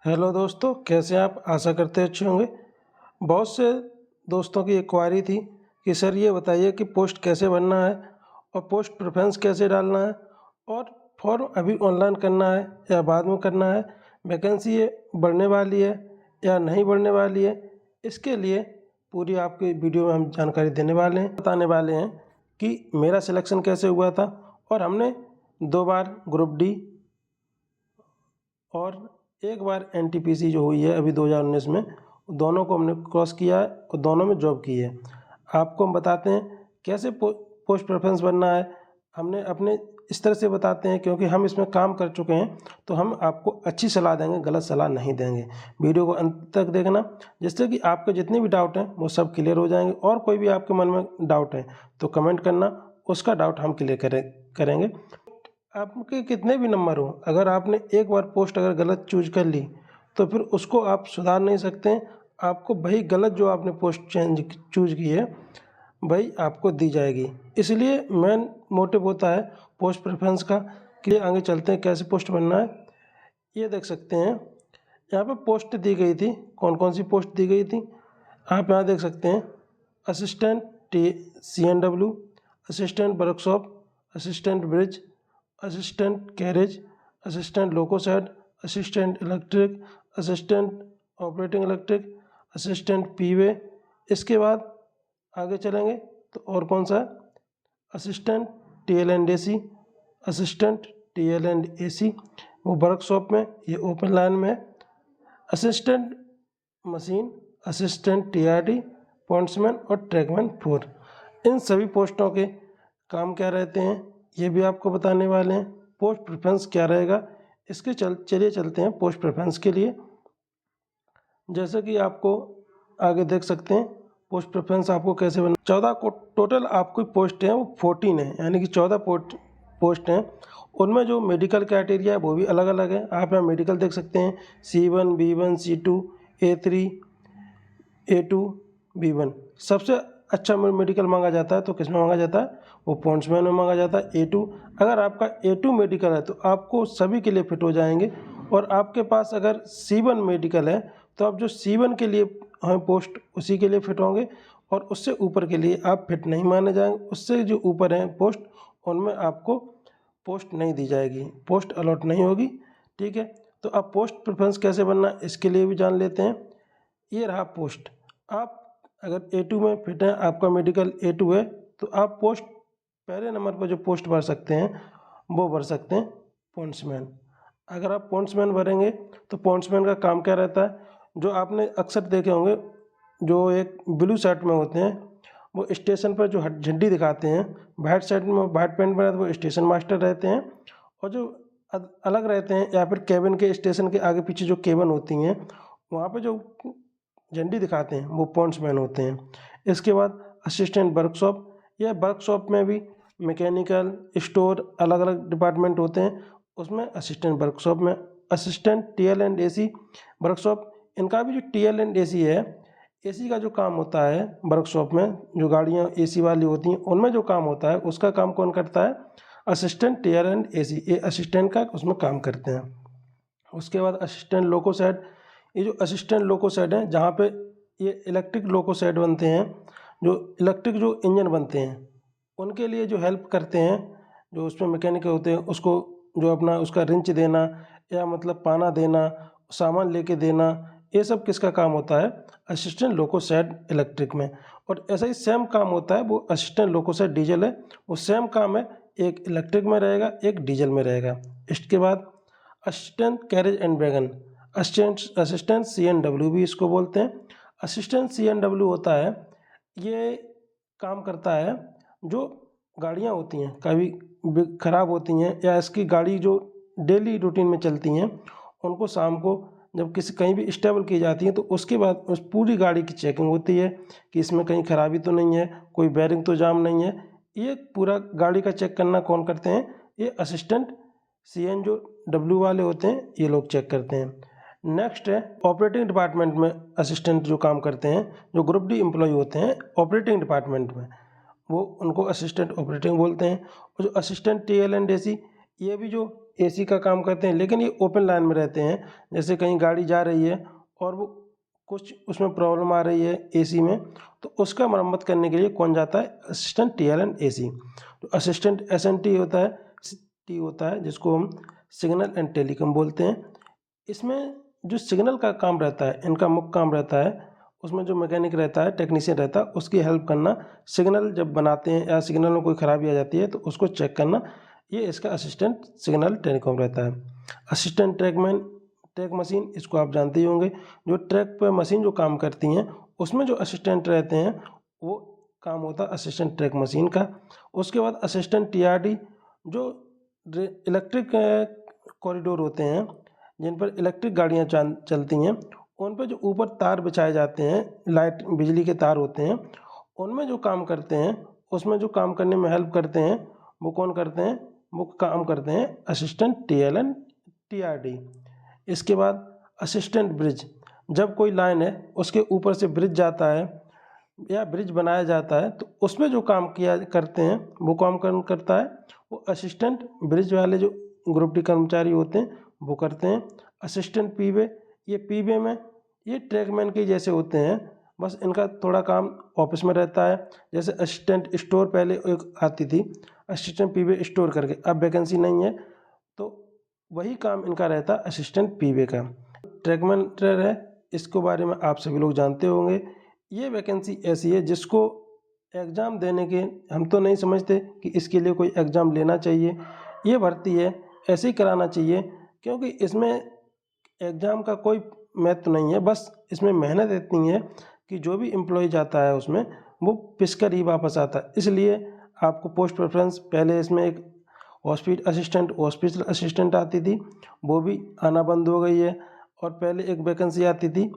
Hello दोस्तों, कैसे हैं आप? आशा करते अच्छे होंगे। बहुत से दोस्तों की एक क्वारी थी कि सर ये बताइए कि पोस्ट कैसे भरना है और पोस्ट प्रेफरेंस कैसे डालना है और फॉर्म अभी ऑनलाइन करना है या बाद में करना है, वैकेंसी ये बढ़ने वाली है या नहीं बढ़ने वाली है। इसके लिए पूरी आपकी वीडियो में हम जानकारी देने वाले हैं, बताने वाले हैं कि मेरा सिलेक्शन कैसे हुआ था। और हमने 2 बार ग्रुप डी और एक बार एनटीपीसी जो हुई है अभी 2019 में, दोनों को हमने क्रॉस किया है और दोनों में जॉब की है। आपको हम बताते हैं कैसे पोस्ट प्रेफरेंस बनना है। हमने अपने इस तरह से बताते हैं क्योंकि हम इसमें काम कर चुके हैं, तो हम आपको अच्छी सलाह देंगे, गलत सलाह नहीं देंगे। वीडियो को अंत तक देखना, जिससे कि आपके जितने भी डाउट हैं वो सब क्लियर हो जाएंगे। और कोई भी आपके मन में डाउट है तो कमेंट करना, उसका डाउट हम क्लियर करेंगे। आपके कितने भी नंबर हो, अगर आपने एक बार पोस्ट अगर गलत चूज कर ली तो फिर उसको आप सुधार नहीं सकते हैं। आपको वही गलत जो आपने पोस्ट चूज की है वही आपको दी जाएगी। इसलिए मेन मोटिव होता है पोस्ट प्रेफरेंस का कि आगे चलते हैं कैसे पोस्ट बनना है। ये देख सकते हैं यहाँ पे पोस्ट दी गई थी, कौन कौन सी पोस्ट दी गई थी आप यहाँ देख सकते हैं। Assistant CNW, assistant workshop, assistant bridge, assistant carriage, assistant loco shed, assistant electric, assistant operating electric, assistant P way. इसके बाद आगे चलेंगे तो और कौन सा है, असिस्टेंट TLNDC, असिस्टेंट TLNDAC वो वर्कशॉप में, ये ओपन लाइन में है। Assistant machine, assistant TRD, pointsman और ट्रैकमैन 4। इन सभी पोस्टों के काम क्या रहते हैं ये भी आपको बताने वाले हैं। पोस्ट प्रेफरेंस क्या रहेगा इसके चलिए चलते हैं पोस्ट प्रेफरेंस के लिए। जैसे कि आपको आगे देख सकते हैं पोस्ट प्रेफरेंस आपको कैसे बना। 14 को टोटल आपकी पोस्ट है वो 14 है, यानी कि 14 पोस्ट हैं। उनमें जो मेडिकल क्राइटेरिया है वो भी अलग अलग है। आप यहाँ मेडिकल देख सकते हैं C1, B1, C2, A3, A2, B1। सबसे अच्छा मेडिकल मांगा जाता है तो किस में मांगा जाता है, वो पॉइंट्समैन में मांगा जाता है A2। अगर आपका A2 मेडिकल है तो आपको सभी के लिए फिट हो जाएंगे। और आपके पास अगर C1 मेडिकल है तो आप जो C1 के लिए हैं पोस्ट उसी के लिए फिट होंगे, और उससे ऊपर के लिए आप फिट नहीं माने जाएंगे। उससे जो ऊपर हैं पोस्ट उनमें आपको पोस्ट नहीं दी जाएगी, पोस्ट अलॉट नहीं होगी। ठीक है, तो अब पोस्ट प्रेफरेंस कैसे बनना इसके लिए भी जान लेते हैं। ये रहा पोस्ट। आप अगर A2 में फिट हैं, आपका मेडिकल A2 है, तो आप पोस्ट पहले नंबर पर जो पोस्ट भर सकते हैं वो भर सकते हैं पॉइंट्समैन। अगर आप पॉइंट्समैन भरेंगे तो पॉइंट्समैन का काम क्या रहता है, जो आपने अक्सर देखे होंगे जो एक ब्लू शर्ट में होते हैं वो स्टेशन पर जो झंडी दिखाते हैं, वाइट शर्ट में वाइट पैंट में रहते वो स्टेशन मास्टर रहते हैं। और जो अलग रहते हैं या फिर केबिन के स्टेशन के आगे पीछे जो केबिन होती हैं वहाँ पे जो झंडी दिखाते हैं वो पॉइंट्समैन होते हैं। इसके बाद असिस्टेंट वर्कशॉप, यह वर्कशॉप में भी मैकेनिकल स्टोर अलग अलग डिपार्टमेंट होते हैं, उसमें असिस्टेंट वर्कशॉप में। असिस्टेंट TLNDAC वर्कशॉप, इनका भी जो TLNDAC है, AC का जो काम होता है वर्कशॉप में, जो गाड़ियाँ AC वाली होती हैं उनमें जो काम होता है उसका काम कौन करता है, असिस्टेंट TLNDAC, ये असिस्टेंट का उसमें काम करते हैं। उसके बाद असिस्टेंट लोकोसेड, ये जो असिस्टेंट लोकोसेड हैं जहाँ पे ये इलेक्ट्रिक लोकोसेड बनते हैं, जो इलेक्ट्रिक जो इंजन बनते हैं उनके लिए जो हेल्प करते हैं, जो उसमें मैकेनिक होते हैं उसको जो अपना उसका रिंच देना या मतलब पाना देना, सामान लेके देना, ये सब किसका काम होता है, असिस्टेंट लोकोसेड इलेक्ट्रिक में। और ऐसा ही सेम काम होता है वो असिस्टेंट लोकोसेड डीजल है, वो सेम काम है, एक इलेक्ट्रिक में रहेगा एक डीजल में रहेगा। इसके बाद assistant carriage and wagon, assistant CNW भी इसको बोलते हैं। असिस्टेंट CNW होता है, ये काम करता है जो गाड़ियाँ होती हैं कभी ख़राब होती हैं या इसकी गाड़ी जो डेली रूटीन में चलती हैं उनको शाम को जब किसी कहीं भी स्टेबल की जाती है तो उसके बाद उस पूरी गाड़ी की चेकिंग होती है कि इसमें कहीं ख़राबी तो नहीं है, कोई बेरिंग तो जाम नहीं है। ये पूरा गाड़ी का चेक करना कौन करते हैं, ये असिस्टेंट CNW वाले होते हैं, ये लोग चेक करते हैं। नेक्स्ट है ऑपरेटिंग डिपार्टमेंट में असिस्टेंट जो काम करते हैं, जो ग्रुप डी एम्प्लॉय होते हैं ऑपरेटिंग डिपार्टमेंट में, वो उनको असिस्टेंट ऑपरेटिंग बोलते हैं। और जो असिस्टेंट TLNDAC, ये भी जो एसी का काम करते हैं, लेकिन ये ओपन लाइन में रहते हैं। जैसे कहीं गाड़ी जा रही है और वो कुछ उसमें प्रॉब्लम आ रही है एसी में, तो उसका मरम्मत करने के लिए कौन जाता है? Assistant TL and AC. तो असिस्टेंट एसएनटी होता है, टी होता है, जिसको हम सिग्नल एंड टेलीकॉम बोलते हैं। इसमें जो सिग्नल का काम रहता है, इनका मुख्य काम रहता है, उसमें जो मैकेनिक रहता है, टेक्नीशियन रहता है, उसकी हेल्प करना। सिग्नल जब बनाते हैं या सिग्नल में कोई ख़राबी आ जाती है तो उसको चेक करना, ये इसका असिस्टेंट सिग्नल टेलीकॉम रहता है। असिस्टेंट ट्रैकमैन, ट्रैक मशीन, इसको आप जानते ही होंगे। जो ट्रैक पर मशीन जो काम करती हैं, उसमें जो असिस्टेंट रहते हैं वो काम होता है असिस्टेंट ट्रैक मशीन का। उसके बाद असिस्टेंट टीआरडी, जो इलेक्ट्रिक कॉरिडोर होते हैं जिन पर इलेक्ट्रिक गाड़ियाँ चलती हैं, उन पर जो ऊपर तार बिछाए जाते हैं, लाइट बिजली के तार होते हैं, उनमें जो काम करते हैं, उसमें जो काम करने में हेल्प करते हैं, वो कौन करते हैं? वो काम करते हैं असिस्टेंट टीएल एंड टीआरडी। इसके बाद असिस्टेंट ब्रिज, जब कोई लाइन है उसके ऊपर से ब्रिज जाता है या ब्रिज बनाया जाता है, तो उसमें जो काम किया करते हैं वो काम कौन करता है? वो असिस्टेंट ब्रिज वाले जो ग्रुप डी कर्मचारी होते हैं वो करते हैं। असिस्टेंट पीवे, ये पीवे में ये ट्रैकमैन के जैसे होते हैं, बस इनका थोड़ा काम ऑफिस में रहता है। जैसे असिस्टेंट स्टोर पहले एक आती थी, असिस्टेंट पीवे स्टोर करके, अब वैकेंसी नहीं है, तो वही काम इनका रहता है असिस्टेंट पीवे का। ट्रैकमैन है, इसके बारे में आप सभी लोग जानते होंगे। ये वैकेंसी ऐसी है जिसको एग्ज़ाम देने के, हम तो नहीं समझते कि इसके लिए कोई एग्ज़ाम लेना चाहिए। ये भर्ती है ऐसे ही कराना चाहिए, क्योंकि इसमें एग्ज़ाम का कोई महत्व नहीं है। बस इसमें मेहनत इतनी है कि जो भी एम्प्लॉय जाता है उसमें वो पिस कर ही वापस आता है। इसलिए आपको पोस्ट प्रेफरेंस, पहले इसमें एक हॉस्पिटल असिस्टेंट आती थी, वो भी आना बंद हो गई है। और पहले एक वैकेंसी आती थी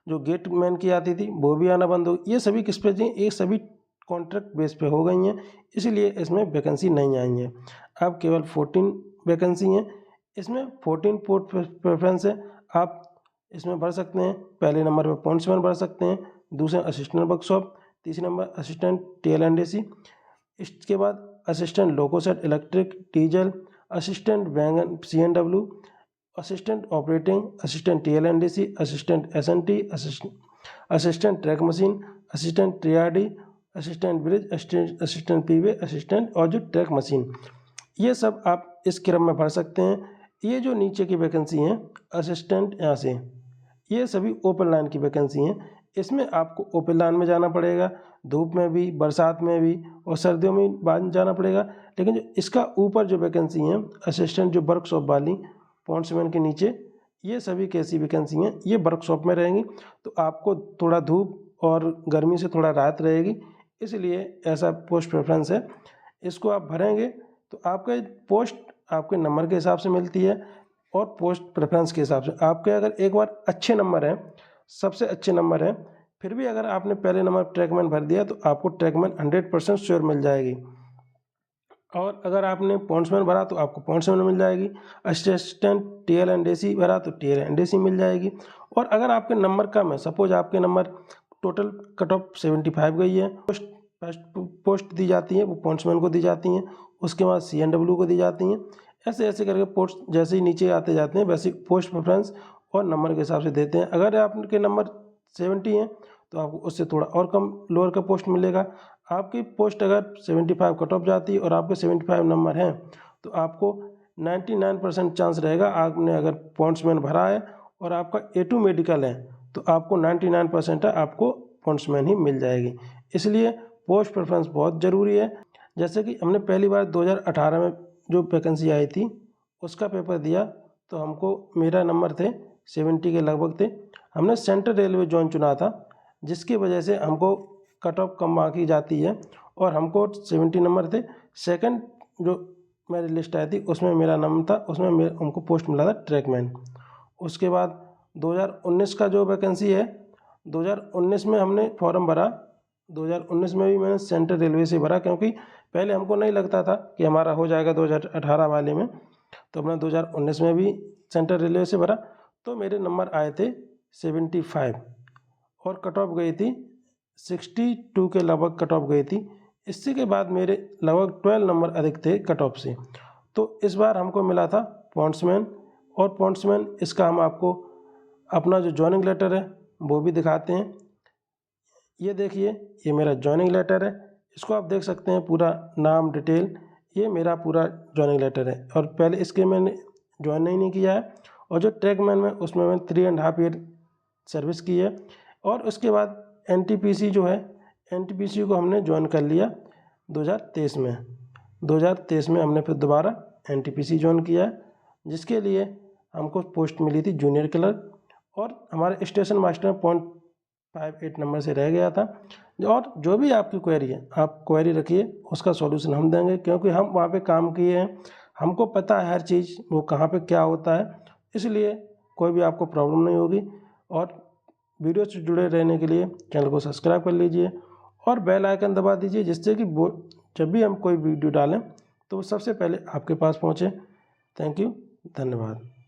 जो गेट मैन की आती थी, वो भी आना बंद हो गई। ये सभी किस पे थी? ये सभी कॉन्ट्रैक्ट बेस पे हो गई हैं, इसलिए इसमें वैकेंसी नहीं आई है। अब केवल 14 वैकेंसी हैं। इसमें 14 पोस्ट प्रेफरेंस है। आप इसमें भर सकते हैं। पहले नंबर पर पॉइंट्समैन भर सकते हैं, दूसरे असिस्टेंट वर्कशॉप, तीसरे number assistant TL and AC. इसके बाद assistant loco shed electric diesel, assistant wagon CNW, assistant operating, assistant TL and AC, assistant SNT, assistant track machine, assistant TRD, assistant bridge, assistant P way, assistant और जो track machine, ये सब आप इस क्रम में भर सकते हैं। ये जो नीचे की वैकेंसी हैं असिस्टेंट, यहाँ से, ये सभी ओपन लाइन की वैकेंसी हैं। इसमें आपको ओपन लाइन में जाना पड़ेगा, धूप में भी, बरसात में भी और सर्दियों में बाद जाना पड़ेगा। लेकिन जो इसका ऊपर जो वैकेंसी हैं असिस्टेंट जो वर्कशॉप वाली, पॉइंट्समैन के नीचे, ये सभी कैसी वैकेंसी हैं? ये वर्कशॉप में रहेंगी, तो आपको थोड़ा धूप और गर्मी से थोड़ा राहत रहेगी, इसलिए ऐसा पोस्ट प्रेफरेंस है। इसको आप भरेंगे तो आपका पोस्ट आपके नंबर के हिसाब से मिलती है और पोस्ट प्रेफरेंस के हिसाब से। आपके अगर एक बार अच्छे नंबर हैं, सबसे अच्छे नंबर हैं, फिर भी अगर आपने पहले नंबर ट्रैकमैन भर दिया तो आपको ट्रैकमैन 100% श्योर मिल जाएगी। और अगर आपने पॉइंट्समैन भरा तो आपको पॉइंट्समैन मिल जाएगी। असिस्टेंट टीएल एंड एसी भरा तो टीएल एंड एसी मिल जाएगी। और अगर आपके नंबर कम है, सपोज आपके नंबर टोटल कट ऑफ 75 गई है, पोस्ट दी जाती है, वो पॉइंट्समैन को दी जाती हैं, उसके बाद CNW को दी जाती हैं। ऐसे ऐसे करके पोस्ट जैसे ही नीचे आते जाते हैं वैसे पोस्ट प्रेफरेंस और नंबर के हिसाब से देते हैं। अगर आपके नंबर 70 हैं तो आपको उससे थोड़ा और कम लोअर का पोस्ट मिलेगा। आपकी पोस्ट अगर 75 कट ऑफ जाती है और आपके 75 नंबर हैं तो आपको 99% चांस रहेगा, आपने अगर पॉइंट्समैन भरा है और आपका A2 मेडिकल है तो आपको 99% है, आपको पॉइंट्समैन ही मिल जाएगी। इसलिए पोस्ट प्रेफरेंस बहुत ज़रूरी है। जैसे कि हमने पहली बार 2018 में जो वैकेंसी आई थी उसका पेपर दिया, तो हमको, मेरा नंबर थे 70 के लगभग थे। हमने सेंट्रल रेलवे जोन चुना था, जिसकी वजह से हमको कट ऑफ कम आंकी जाती है और हमको 70 नंबर थे। सेकंड जो मेरी लिस्ट आई थी उसमें मेरा नाम था, उसमें हमको पोस्ट मिला था ट्रैकमैन। उसके बाद 2019 का जो वैकेंसी है, 2019 में हमने फॉर्म भरा। 2019 में भी मैंने सेंट्रल रेलवे से भरा, क्योंकि पहले हमको नहीं लगता था कि हमारा हो जाएगा 2018 वाले में, तो हमने 2019 में भी सेंट्रल रेलवे से भरा। तो मेरे नंबर आए थे 75 और कट ऑफ गई थी 62 के लगभग कट ऑफ गई थी। इसी के बाद मेरे लगभग 12 नंबर अधिक थे कट ऑफ से। तो इस बार हमको मिला था पॉन्ड्समैन, और पॉन्ड्समैन इसका हम आपको अपना जो जॉइनिंग लेटर है वो भी दिखाते हैं। ये देखिए, ये मेरा जॉइनिंग लेटर है, इसको आप देख सकते हैं, पूरा नाम डिटेल, ये मेरा पूरा जॉइनिंग लेटर है। और पहले इसके मैंने ज्वाइन नहीं किया है, और जो ट्रैकमैन में उसमें मैंने 3.5 ईयर सर्विस की है। और उसके बाद एनटीपीसी जो है, एनटीपीसी को हमने ज्वाइन कर लिया 2023 में। 2023 में हमने फिर दोबारा एनटीपीसी ज्वाइन किया है, जिसके लिए हमको पोस्ट मिली थी जूनियर क्लर्क, और हमारे स्टेशन मास्टर में 0.58 नंबर से रह गया था। और जो भी आपकी क्वेरी है, आप क्वेरी रखिए, उसका सॉल्यूशन हम देंगे, क्योंकि हम वहाँ पे काम किए हैं, हमको पता है हर चीज़ वो कहाँ पे क्या होता है, इसलिए कोई भी आपको प्रॉब्लम नहीं होगी। और वीडियो से जुड़े रहने के लिए चैनल को सब्सक्राइब कर लीजिए और बेल आइकन दबा दीजिए, जिससे कि वो जब भी हम कोई वीडियो डालें तो वो सबसे पहले आपके पास पहुँचे। थैंक यू, धन्यवाद।